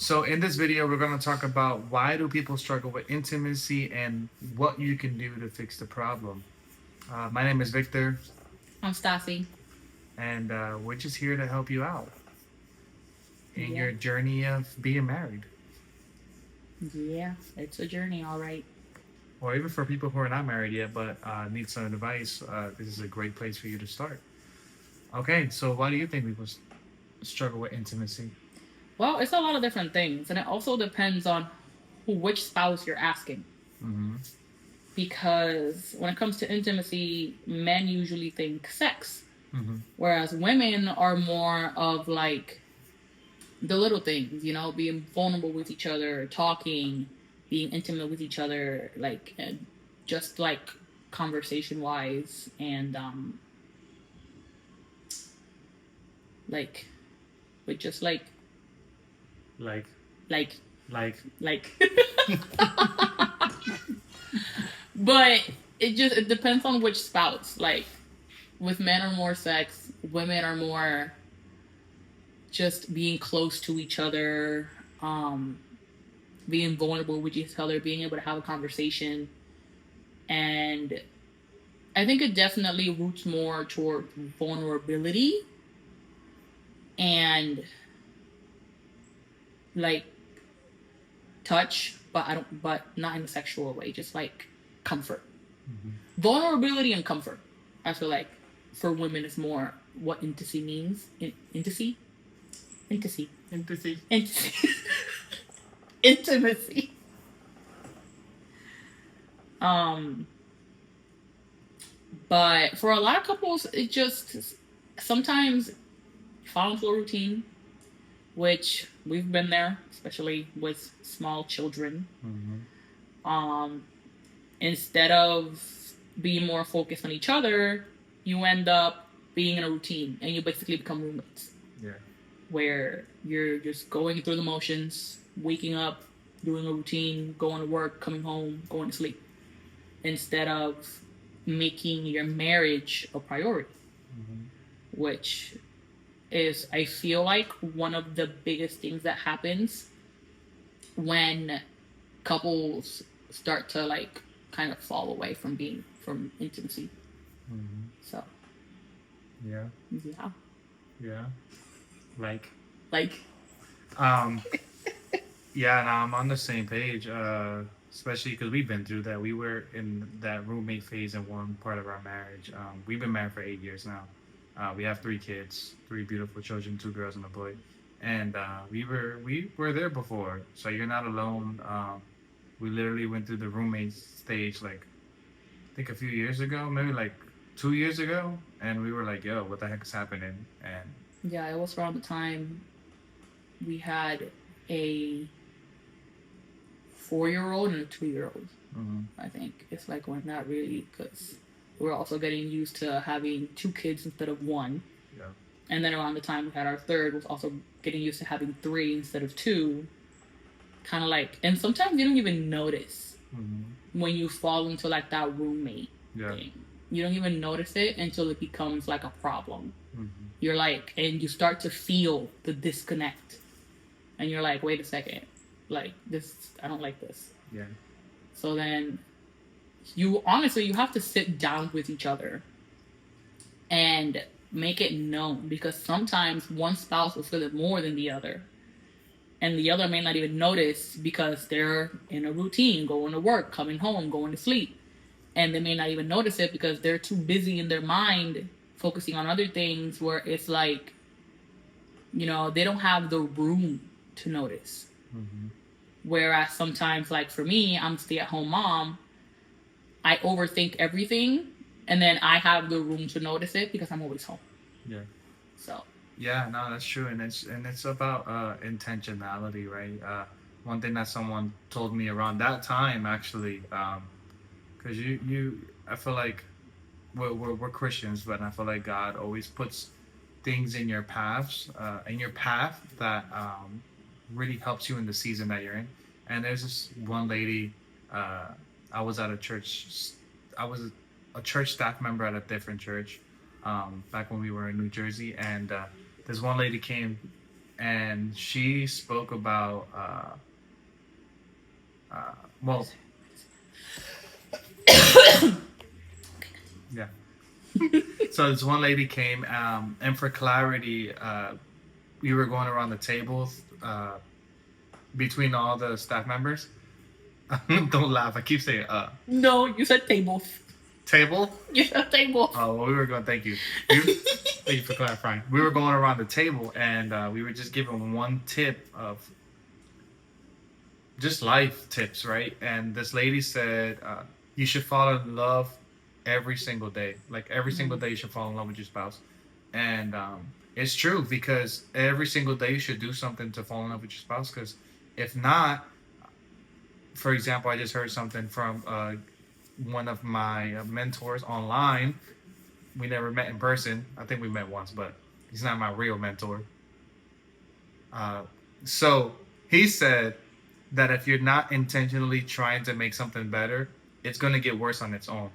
So in this video, we're going to talk about why do people struggle with intimacy and what you can do to fix the problem. My name is Victor, I'm Stassi. and we're just here to help you out in Yeah, your journey of being married, yeah, it's a journey, all right. or even for people who are not married yet but need some advice. This is a great place for you to start. Okay, so why do you think people struggle with intimacy? Well, it's a lot of different things, and it also depends on which spouse you're asking. Mm-hmm. Because when it comes to intimacy, men usually think sex, Mm-hmm. whereas women are more of like the little things, being vulnerable with each other, talking, being intimate with each other, like just like conversation wise, and like, but just Like, like like, like but it depends on which spouse. Like with men are more sex, women are more just being close to each other, um being vulnerable with each other, being able to have a conversation. And I think it definitely roots more toward vulnerability and like touch, but I don't but not in a sexual way, just like comfort. mm-hmm. Vulnerability and comfort. I feel like for women is more what intimacy means. Intimacy, intimacy, Empathy. intimacy, intimacy. Um, but for a lot of couples, it just sometimes fall into a routine, which we've been there, especially with small children. Mm-hmm. Um, Instead of being more focused on each other, you end up being in a routine and you basically become roommates Yeah. where you're just going through the motions, waking up, doing a routine, going to work, coming home, going to sleep, instead of making your marriage a priority, Mm-hmm. which is, I feel like, one of the biggest things that happens when couples start to like kind of fall away from intimacy. Mm-hmm. So Yeah. yeah, Yeah. Like, like um, yeah, no, I'm on the same page. Especially because we've been through that. We were in that roommate phase in one part of our marriage. We've been married for 8 years now. We have three kids, three beautiful children, two girls and a boy. And we were there before, so you're not alone. We literally went through the roommate stage like I think a few years ago, maybe like 2 years ago, and we were like, "Yo, what the heck is happening?" And yeah, it was around the time we had a 4 year old and a 2 year old. mhm, I think it's like when that really, because we're also getting used to having two kids instead of one. yeah, And then around the time we had our third, was also getting used to having three instead of two. Kind of like, and sometimes you don't even notice mhm, when you fall into like that roommate yeah, thing. You don't even notice it until it becomes like a problem. mhm, You're like, and you start to feel the disconnect. And you're like, wait a second. Like, this, I don't like this. yeah, So then you honestly, you have to sit down with each other and make it known, because sometimes one spouse will feel it more than the other. And the other may not even notice because they're in a routine, going to work, coming home, going to sleep. And they may not even notice it because they're too busy in their mind focusing on other things, where it's like, they don't have the room to notice. mhm, Whereas sometimes, like for me, I'm a stay at home mom, I overthink everything, and then I have the room to notice it because I'm always home. yeah, So, yeah. No, that's true, and it's about intentionality, right? One thing that someone told me around that time, actually, because I feel like we're Christians, but I feel like God always puts things in your path that really helps you in the season that you're in. And there's this one lady. Uh, I was at a church. I was a church staff member at a different church back when we were in New Jersey, and this one lady came. and she spoke about well, yeah. So this one lady came, and for clarity, we were going around the tables between all the staff members. Don't laugh. I keep saying No, you said tables. table. You said tables. Oh, well, we were going. Thank you. Thank you for clarifying. We were going around the table, and we were just giving one tip of just life tips, right? And this lady said you should fall in love every single day. Like every single day, you should fall in love with your spouse. And it's true, because every single day you should do something to fall in love with your spouse. Because if not, for example, I just heard something from one of my mentors online. We never met in person. I think we met once, but he's not my real mentor. So he said that if you're not intentionally trying to make something better, it's going to get worse on its own.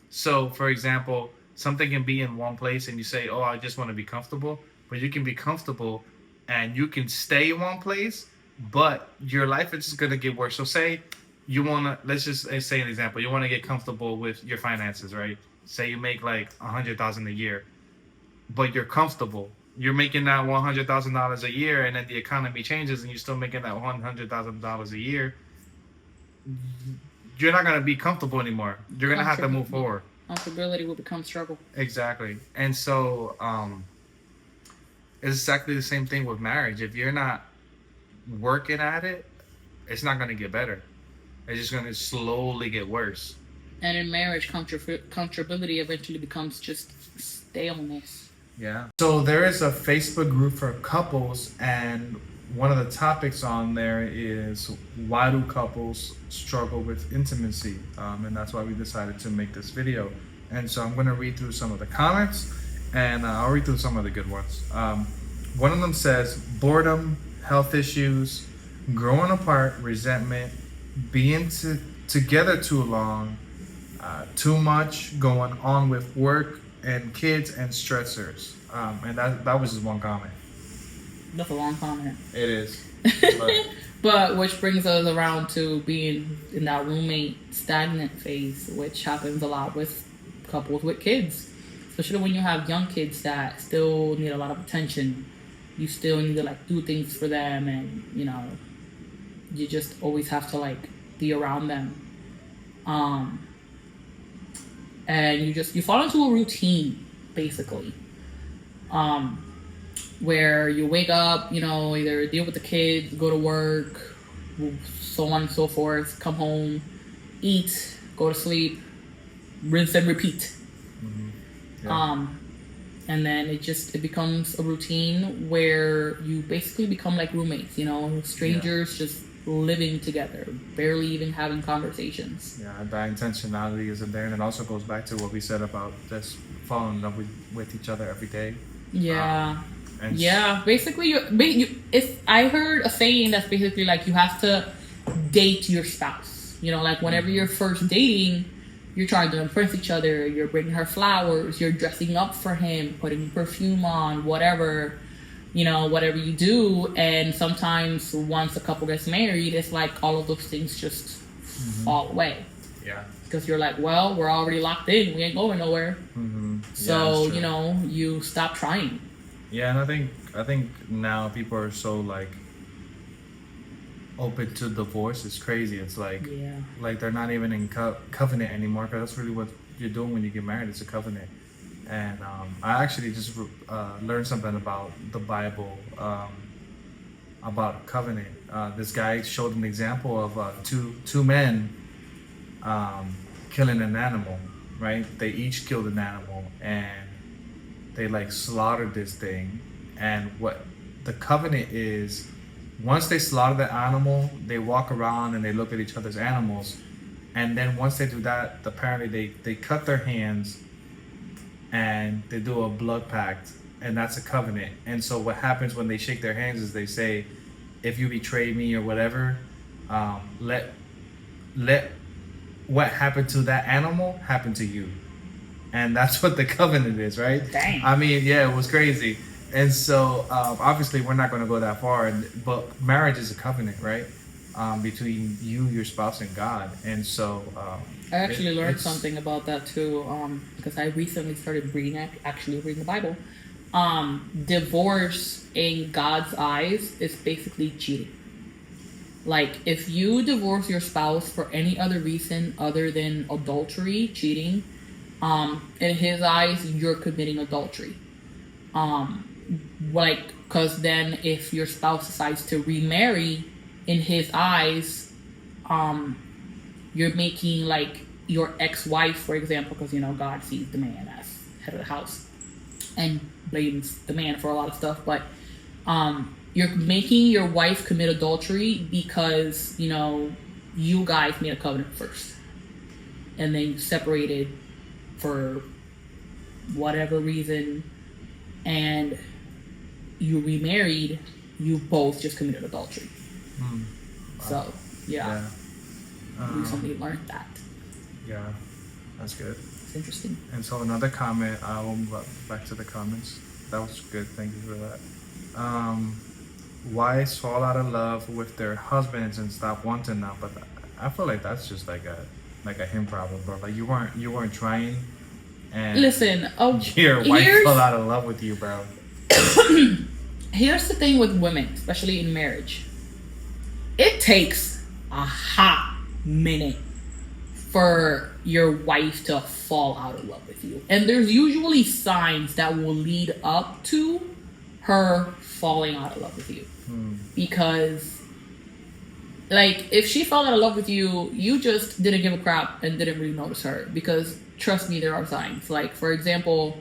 So, for example, something can be in one place and you say, oh, I just want to be comfortable. But you can be comfortable and you can stay in one place, but your life is just going to get worse. So say you want to, let's just say an example. You want to get comfortable with your finances, right? Say you make like $100,000 a year, but you're comfortable. You're making that $100,000 a year, and then the economy changes and you're still making that $100,000 a year. You're not going to be comfortable anymore. You're going to have to move forward. Comfortability will become struggle. Exactly. And so it's exactly the same thing with marriage. If you're not working at it, it's not going to get better. It's just going to slowly get worse. And in marriage, comfortability eventually becomes just staleness. Yeah. So there is a Facebook group for couples, and one of the topics on there is why do couples struggle with intimacy? And that's why we decided to make this video. And so I'm going to read through some of the comments, and I'll read through some of the good ones. One of them says boredom, health issues, growing apart, resentment, being together too long, too much going on with work and kids and stressors. And that was just one comment. That's a long comment. It is. But which brings us around to being in that roommate stagnant phase, which happens a lot with couples with kids. Especially when you have young kids that still need a lot of attention. You still need to like do things for them, and you just always have to like be around them. And you fall into a routine basically. Where you wake up, either deal with the kids, go to work, so on and so forth, come home, eat, go to sleep, rinse and repeat. Mm-hmm. Yeah. And then it becomes a routine where you basically become like roommates, strangers just living together, barely even having conversations. Yeah, that intentionality isn't there, and it also goes back to what we said about just falling in love with each other every day. Yeah. Basically, I heard a saying that's basically like you have to date your spouse. Like whenever you're first dating, you're trying to impress each other. You're bringing her flowers. You're dressing up for him, putting perfume on, whatever you do. And sometimes once a couple gets married, it's like all of those things just fall away. Yeah. Because you're like, well, we're already locked in. We ain't going nowhere. Mm-hmm. So, you stop trying. Yeah, and I think now people are so like open to divorce. It's crazy. It's like like they're not even in covenant anymore, because that's really what you're doing when you get married. It's a covenant. And I actually just learned something about the Bible, about covenant. This guy showed an example of two men killing an animal, right? They each killed an animal, and they like slaughtered this thing. And what the covenant is, once they slaughter the animal, they walk around and they look at each other's animals. And then once they do that, apparently they cut their hands and they do a blood pact, and that's a covenant. And so what happens when they shake their hands is they say, if you betray me or whatever, let what happened to that animal happen to you. And that's what the covenant is, right? Dang. I mean, yeah, it was crazy. And so obviously we're not going to go that far, but marriage is a covenant, right? Between you, your spouse, and God. And so I actually learned it's something about that too, because I recently started actually reading the Bible. Divorce in God's eyes is basically cheating. Like, if you divorce your spouse for any other reason other than adultery, cheating, in his eyes, you're committing adultery. Like, because then if your spouse decides to remarry, in his eyes, you're making, like, your ex-wife, for example, because, God sees the man as head of the house and blames the man for a lot of stuff, but you're making your wife commit adultery because, you guys made a covenant first. And then you separated for whatever reason, and you remarried, you both just committed adultery. wow. So, yeah. Recently Um, learned that. yeah, that's good. It's interesting. And so another comment, I'll move back to the comments. That was good. Thank you for that. Wives fall out of love with their husbands and stop wanting them, but I feel like that's just like a him problem, bro. Like you weren't trying, and Listen, your wife here's fell out of love with you, bro. here's the thing with women, especially in marriage. It takes a hot minute for your wife to fall out of love with you. And there's usually signs that will lead up to her falling out of love with you. Because, like, if she fell out of love with you, you just didn't give a crap and didn't really notice her. Because, trust me, there are signs. Like, for example,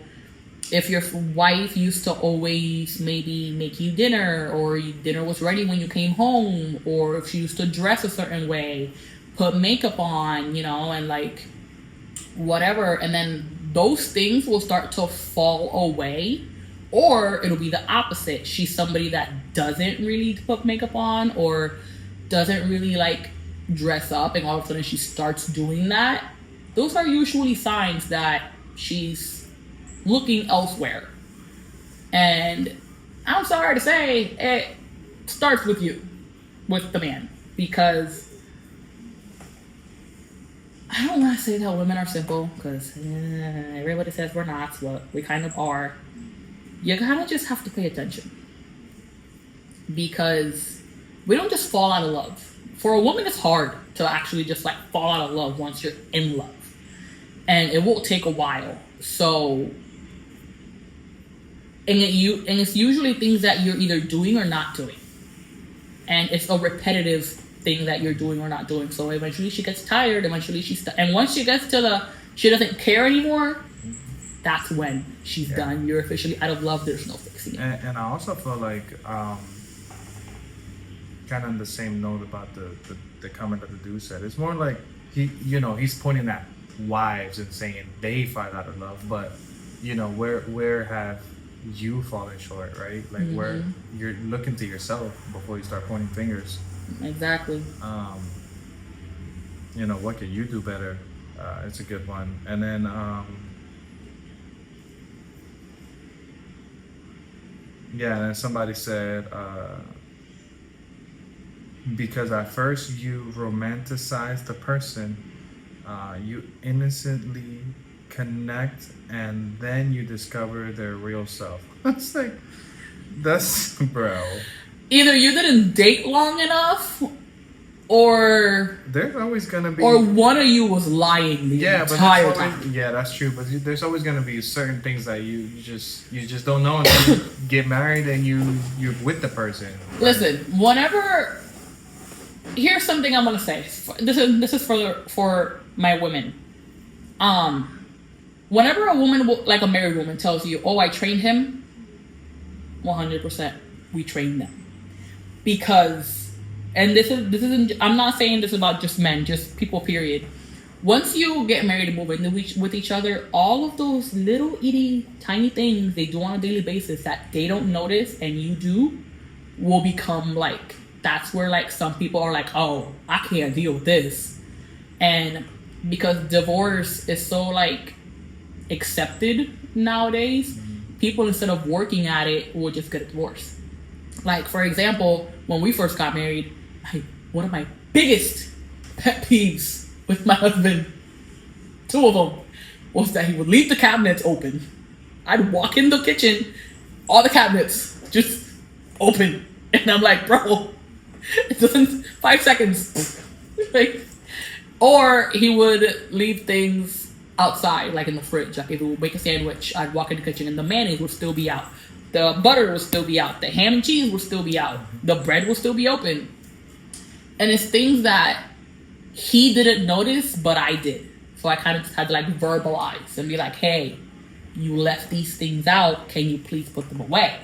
if your wife used to always maybe make you dinner, or dinner was ready when you came home, or if she used to dress a certain way, put makeup on, and like whatever, and then those things will start to fall away. Or it'll be the opposite. She's somebody that doesn't really put makeup on or doesn't really like dress up, and all of a sudden she starts doing that. Those are usually signs that she's looking elsewhere. And I'm sorry to say, it starts with you, with the man, because I don't want to say that women are simple, because everybody says we're not, but we kind of are. You kind of just have to pay attention, because we don't just fall out of love. For a woman, it's hard to actually just like fall out of love once you're in love, and it will take a while. So, and it's usually things that you're either doing or not doing, and it's a repetitive thing that you're doing or not doing. So eventually she gets tired. Eventually and once she gets to she doesn't care anymore. That's when she's done. You're officially out of love. There's no fixing it. And I also feel like, kind of on the same note about the comment that the dude said, it's more like he's pointing at wives and saying they fall out of love, but where have you fallen short, right? Like where you're looking to yourself before you start pointing fingers. Exactly. What could you do better? It's a good one. And then and then somebody said, because at first you romanticize the person, you innocently connect, and then you discover their real self. It's like, that's, bro. Either you didn't date long enough, or there's always gonna be, or one of you was lying the entire time. Yeah, that's true. But there's always gonna be certain things that you just don't know until you get married and you're with the person. Listen, here's something I'm gonna say. This is for my women. Whenever a woman, like a married woman, tells you, "Oh, I trained him," 100%, we train them. Because, and this isn't, I'm not saying this about just men, just people, period. Once you get married and move in with each other, all of those little itty tiny things they do on a daily basis that they don't notice and you do will become like, that's where like some people are like, oh, I can't deal with this. And because divorce is so like accepted nowadays, people, instead of working at it, will just get a divorce. Like, for example, when we first got married, one of my biggest pet peeves with my husband, two of them, was that he would leave the cabinets open. I'd walk in the kitchen, all the cabinets just open. And I'm like, bro, it doesn't, 5 seconds. Like, or he would leave things outside, like in the fridge. Like if he would make a sandwich, I'd walk in the kitchen and the mayonnaise would still be out. The butter would still be out. The ham and cheese would still be out. The bread will still be open. And it's things that he didn't notice, but I did. So I kind of just had to like verbalize and be like, hey, you left these things out. Can you please put them away?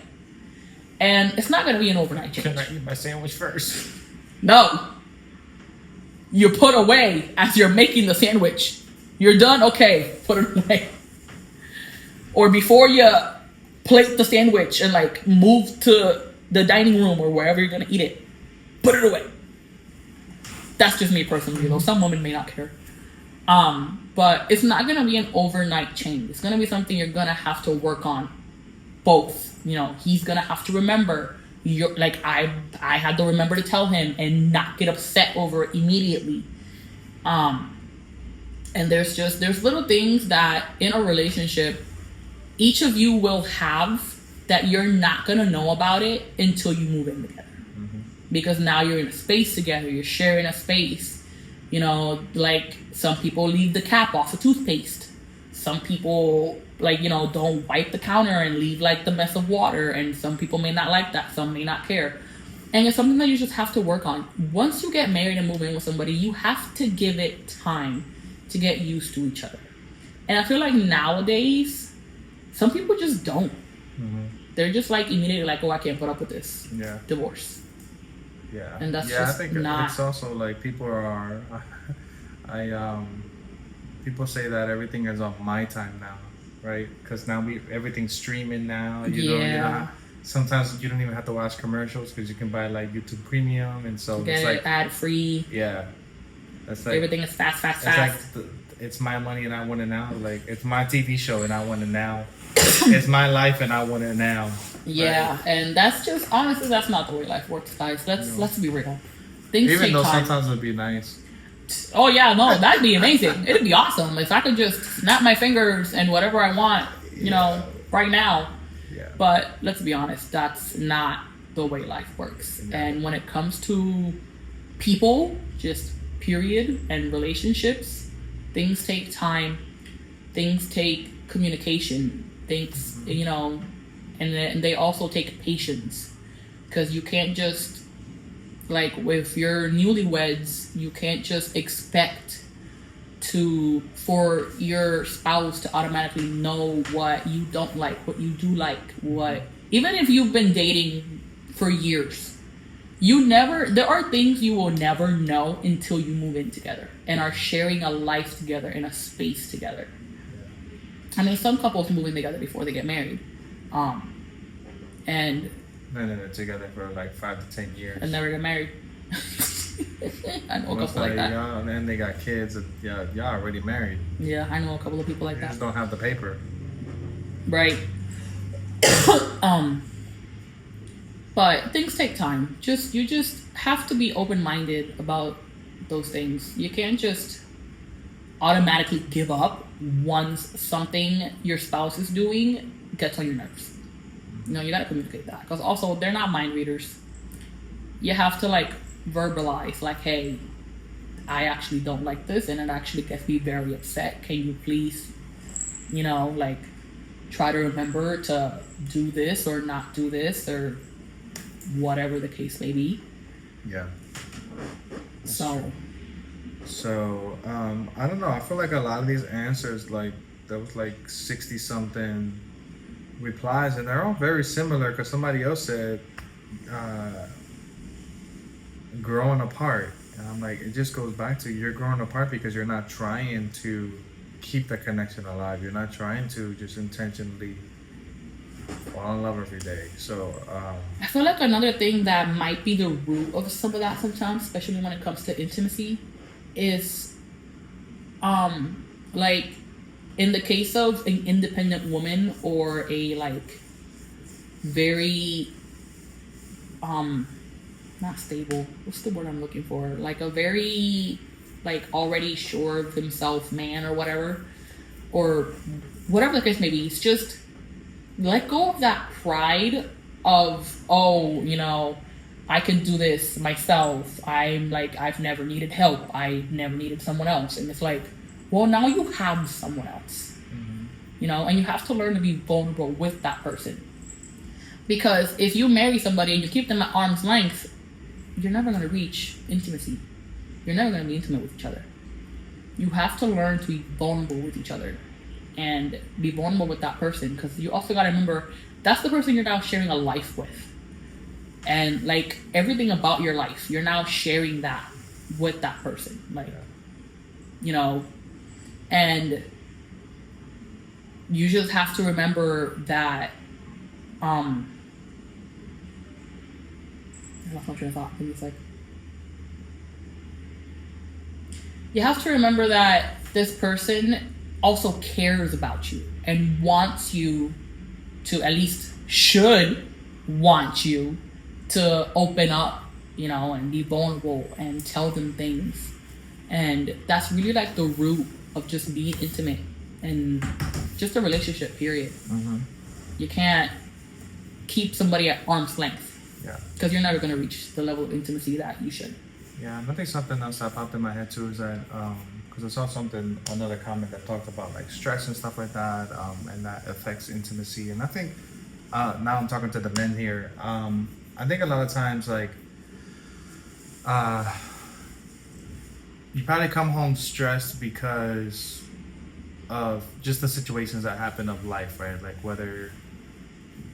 And it's not going to be an overnight change. Can I eat my sandwich first? No. You put away as you're making the sandwich. You're done? Okay, put it away. Or before you plate the sandwich and like move to the dining room or wherever you're going to eat it, put it away. That's just me personally, though. Some women may not care. But it's not going to be an overnight change. It's going to be something you're going to have to work on. Both. You know, he's going to have to remember. I had to remember to tell him and not get upset over it immediately. And there's little things that in a relationship, each of you will have that you're not going to know about it until you move in together. Mm-hmm. Because now you're in a space together. You're sharing a space. You know, like some people leave the cap off of toothpaste. Some people, like, you know, don't wipe the counter and leave like the mess of water. And some people may not like that. Some may not care. And it's something that you just have to work on. Once you get married and move in with somebody, you have to give it time to get used to each other. And I feel like nowadays, some people just don't. Mm-hmm. They're just like immediately like, oh, I can't put up with this. Yeah. Divorce. Yeah. And that's I just think not... it's also like people are, people say that everything is on my time now, right? Because now everything's streaming now. You know, sometimes you don't even have to watch commercials because you can buy like YouTube Premium, and so it's like ad free. Yeah, that's like everything is fast. Like it's my money and I want it now. Like it's my TV show and I want it now. It's my life and I want it now. Yeah, right? And that's just honestly, that's not the way life works, guys. Let's be real. Things even take though time. sometimes it'd be nice. Oh yeah, no, that'd be amazing. It'd be awesome if I could just snap my fingers and whatever I want, you know, right now. Yeah. But let's be honest, that's not the way life works. Yeah. And when it comes to people, just period, and relationships, things take time. Things take communication. Things, you know, and they also take patience, because you can't just, like with your newlyweds, you can't just expect for your spouse to automatically know what you don't like, what you do like, what, even if you've been dating for years, there are things you will never know until you move in together and are sharing a life together in a space together. I mean, some couples move in together before they get married. And they're together for like 5 to 10 years and never get married. I know a couple like that. And then they got kids, and y'all already married. Yeah, I know a couple of people like that. Just don't have the paper. Right. But things take time. You just have to be open-minded about those things. You can't just automatically give up once something your spouse is doing gets on your nerves. You know, you gotta communicate that, because also they're not mind readers. You have to like verbalize, like, hey, I actually don't like this and it actually gets me very upset. Can you please, you know, like try to remember to do this or not do this, or whatever the case may be. Yeah. So I don't know, I feel like a lot of these answers, like there was like 60 something replies, and they're all very similar, because somebody else said growing apart, and I'm like, it just goes back to, you're growing apart because you're not trying to keep the connection alive. You're not trying to just intentionally fall in love every day. So I feel like another thing that might be the root of some of that sometimes, especially when it comes to intimacy, is like in the case of an independent woman or a like very not stable, what's the word I'm looking for, like a very like already sure of himself man or whatever the case may be, it's just let go of that pride of, oh, you know, I can do this myself, I'm like, I've never needed help, I never needed someone else. And it's like, well, now you have someone else. You know, and you have to learn to be vulnerable with that person. Because if you marry somebody and you keep them at arm's length, you're never going to reach intimacy. You're never going to be intimate with each other. You have to learn to be vulnerable with each other and be vulnerable with that person. Because you also got to remember, that's the person you're now sharing a life with. And like everything about your life, you're now sharing that with that person. Like, you know, and you just have to remember that I lost my train of thought. Give me a sec. You have to remember that this person also cares about you and wants you to, at least should want you to open up, you know, and be vulnerable and tell them things. And that's really like the root of just being intimate and just a relationship, period. You can't keep somebody at arm's length. Because you're never going to reach the level of intimacy that you should. Yeah, and I think something else that popped in my head too is that, because I saw another comment that talked about like stress and stuff like that, and that affects intimacy. And I think, now I'm talking to the men here, I think a lot of times like, you probably come home stressed because of just the situations that happen of life, right? Like whether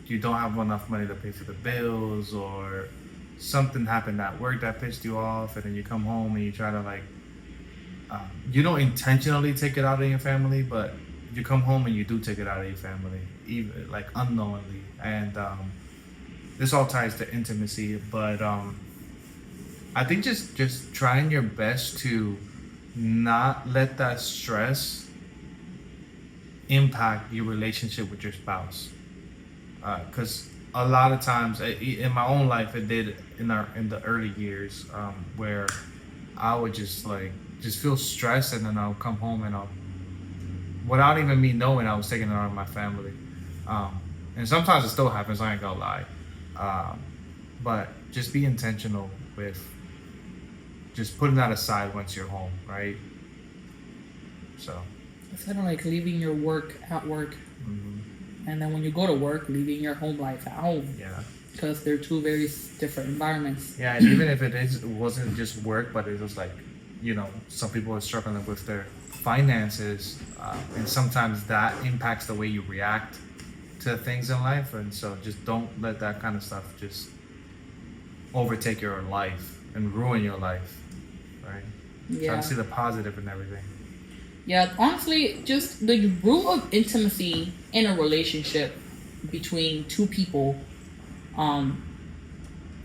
you don't have enough money to pay for the bills, or something happened at work that pissed you off, and then you come home and you try to like, you don't intentionally take it out of your family, but you come home and you do take it out of your family, even like unknowingly. And this all ties to intimacy, but I think just trying your best to not let that stress impact your relationship with your spouse. Because a lot of times in my own life, it did in the early years, where I would just feel stressed, and then I'll come home and without even me knowing, I was taking it out of my family. And sometimes it still happens, I ain't gonna lie. But just be intentional with just putting that aside once you're home, right? So it's kind of like leaving your work at work. And then when you go to work, leaving your home life at home. Yeah. Because they're two very different environments. Yeah, and even if it wasn't just work, but it was like, you know, some people are struggling with their finances, and sometimes that impacts the way you react to things in life. And so just don't let that kind of stuff just overtake your life and ruin your life, right? Yeah. Try to see the positive in everything. Yeah, honestly, just the rule of intimacy in a relationship between two people,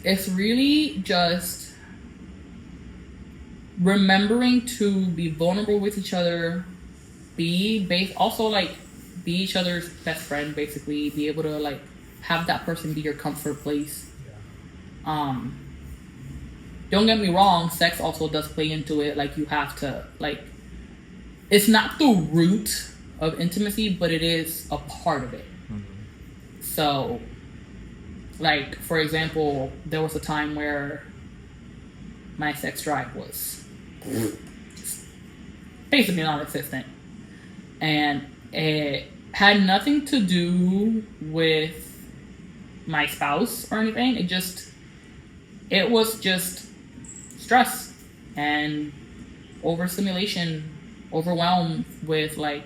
it's really just remembering to be vulnerable with each other, be each other's best friend, basically, be able to like have that person be your comfort place. Yeah. Don't get me wrong, sex also does play into it. Like you have to like, it's not the root of intimacy, but it is a part of it. So, like, for example, there was a time where my sex drive was basically non-existent. And it had nothing to do with my spouse or anything. It was just stress and overstimulation, overwhelmed with like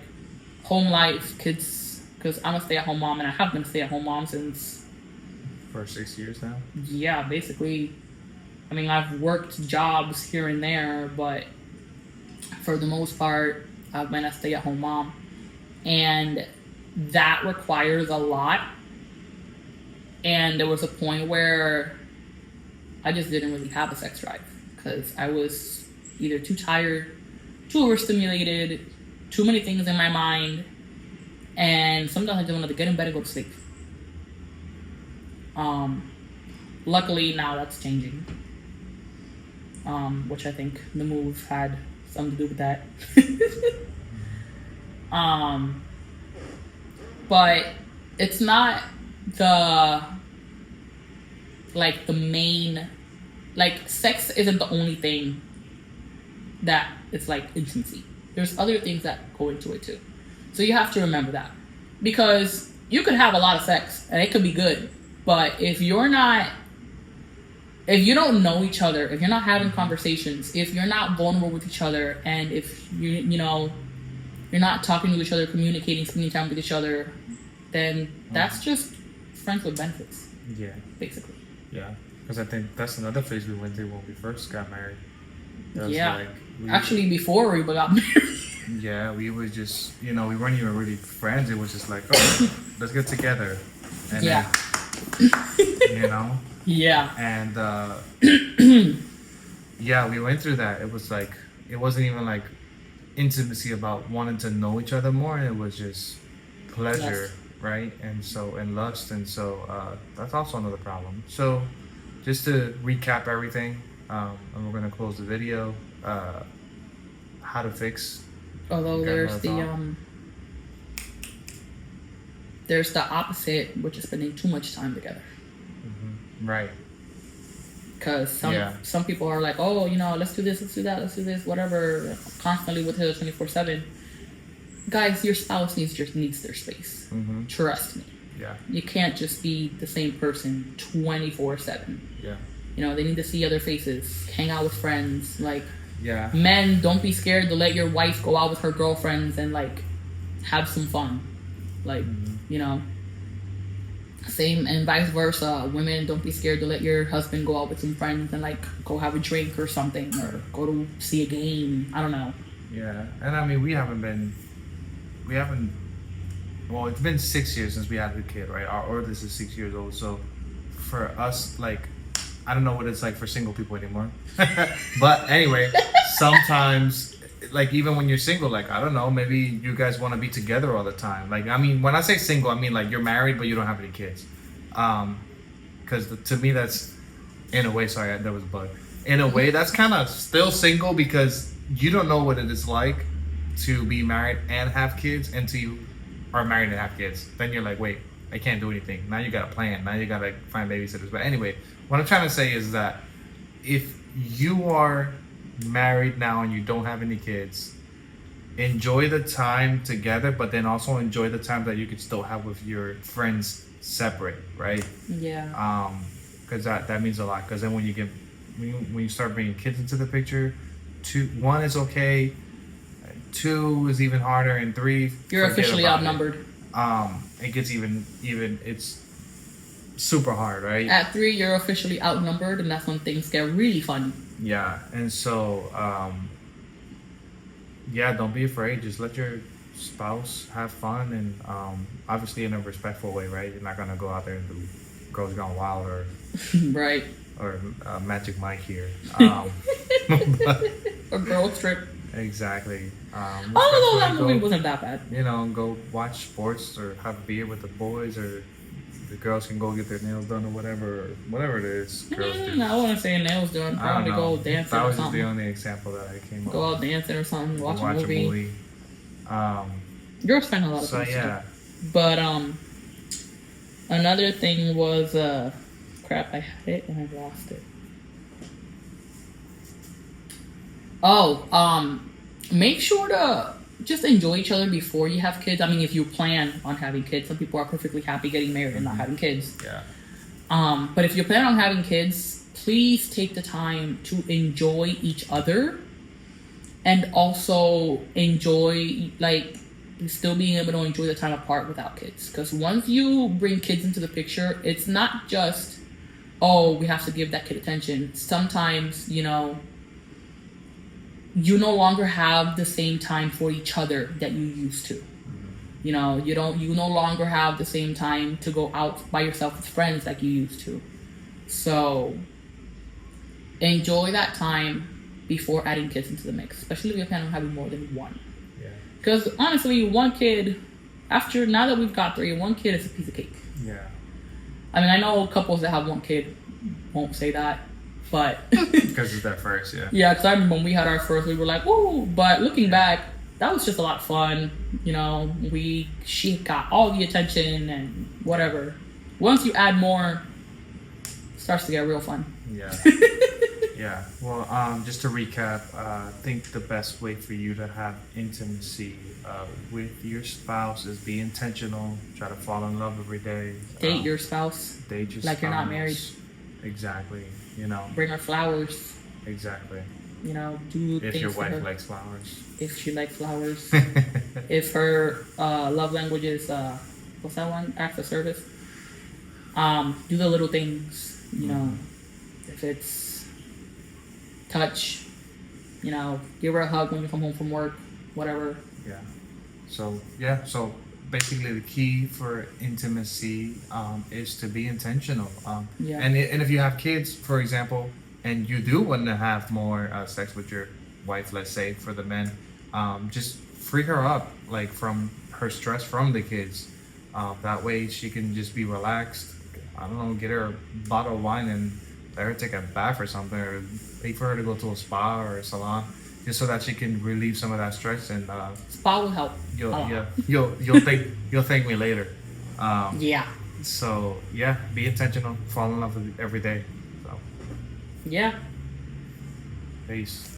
home life, kids, because I'm a stay-at-home mom, and I have been a stay-at-home mom since for 6 years now. Yeah, basically. I mean, I've worked jobs here and there, but for the most part, I've been a stay-at-home mom, and that requires a lot. And there was a point where I just didn't really have a sex drive because I was either too tired, too overstimulated, too many things in my mind, and sometimes I just want to get in bed and go to sleep. Luckily now that's changing. Which I think the move had something to do with that. But it's not the main, sex isn't the only thing that it's like intimacy. There's other things that go into it too. So you have to remember that. Because you could have a lot of sex and it could be good, but if you don't know each other, if you're not having conversations, if you're not vulnerable with each other, and if you're not talking to each other, communicating, spending time with each other, then that's just friends with benefits. Yeah. Basically. Yeah. Because I think that's another phase we went through when we first got married. Yeah. Actually, before we got married. Yeah, we were just, we weren't even really friends. It was just like, oh, let's get together. And yeah. Then, Yeah. And, yeah, we went through that. It was like, it wasn't even like intimacy about wanting to know each other more. It was just pleasure, Lust. right? And lust. And so that's also another problem. So just to recap everything, and we're going to close the video, how to fix. Although there's the opposite, which is spending too much time together. Mm-hmm. Right. Because some people are like, oh, let's do this, let's do that, let's do this, whatever, constantly with her 24/7. Guys, your spouse needs their space. Mm-hmm. Trust me. Yeah. You can't just be the same person 24/7. Yeah. They need to see other faces, hang out with friends. Yeah. Men, don't be scared to let your wife go out with her girlfriends and have some fun. Same and vice versa. Women, don't be scared to let your husband go out with some friends and go have a drink or something, or go to see a game. I don't know. Yeah. And I mean, well, it's been 6 years since we had the kid, right? Our oldest is 6 years old. So for us, I don't know what it's like for single people anymore. But anyway, sometimes, even when you're single, I don't know, maybe you guys want to be together all the time. I mean, when I say single, I mean, you're married, but you don't have any kids. Because to me, that's, in a way, sorry, there was a bug. In a way, that's kind of still single because you don't know what it is like to be married and have kids until you are married and have kids. Then you're like, wait, I can't do anything. Now you got to plan. Now you got to find babysitters. But anyway, what I'm trying to say is that if you are married now and you don't have any kids, enjoy the time together, but then also enjoy the time that you could still have with your friends separate, right? Yeah. Because that means a lot. Because then when you start bringing kids into the picture, 1 is okay, 2 is even harder, and 3, you're officially outnumbered. It gets even it's super hard, right? At 3, you're officially outnumbered, and that's when things get really funny. Yeah, and so don't be afraid. Just let your spouse have fun, and obviously in a respectful way, right? You're not gonna go out there and do Girls Gone Wild or right, or Magic Mike here, or Girls Trip. Exactly. Although that movie wasn't that bad. Go watch sports or have a beer with the boys, or the girls can go get their nails done or whatever it is. Girls do. I want to say nails done. Probably go dancing or something. That was just the only example that I came up with. Go out dancing or something. Watch a movie. Girls spend a lot of time. So yeah. But another thing was crap. I had it and I lost it. Make sure to just enjoy each other before you have kids. I mean, if you plan on having kids, some people are perfectly happy getting married and not having kids. Yeah. But if you plan on having kids, please take the time to enjoy each other, and also enjoy still being able to enjoy the time apart without kids. Because once you bring kids into the picture, it's not just, oh, we have to give that kid attention. Sometimes, you no longer have the same time for each other that you used to. You no longer have the same time to go out by yourself with friends like you used to. So enjoy that time before adding kids into the mix, especially if you plan on having more than one. Yeah. Because honestly, one kid, after now that we've got three, one kid is a piece of cake. Yeah. I mean, I know couples that have one kid won't say that, but Because it's their first, yeah. yeah, because I remember when we had our first, we were like, "Woo!" But looking back, that was just a lot of fun. You know, she got all the attention and whatever. Once you add more, it starts to get real fun. Yeah. Yeah. Well, just to recap, I think the best way for you to have intimacy with your spouse is be intentional. Try to fall in love every day. Date your spouse Date your like you're not spouse. married. Exactly. You know. Bring her flowers. Exactly. You know, do If things your for wife her. likes flowers. If she likes flowers. If her love language is what's that one? Acts of service. Do the little things. You know, if it's touch. You know, give her a hug when you come home from work. Whatever. Yeah. So basically the key for intimacy is to be intentional. Yeah. And if you have kids, for example, and you do want to have more sex with your wife, let's say for the men, just free her up like from her stress from the kids. That way she can just be relaxed. I don't know, get her a bottle of wine and let her take a bath or something, or pay for her to go to a spa or a salon, just so that she can relieve some of that stress. And Spa will help. you'll thank me later. Yeah. So yeah, be intentional, fall in love with it every day. So Yeah. peace.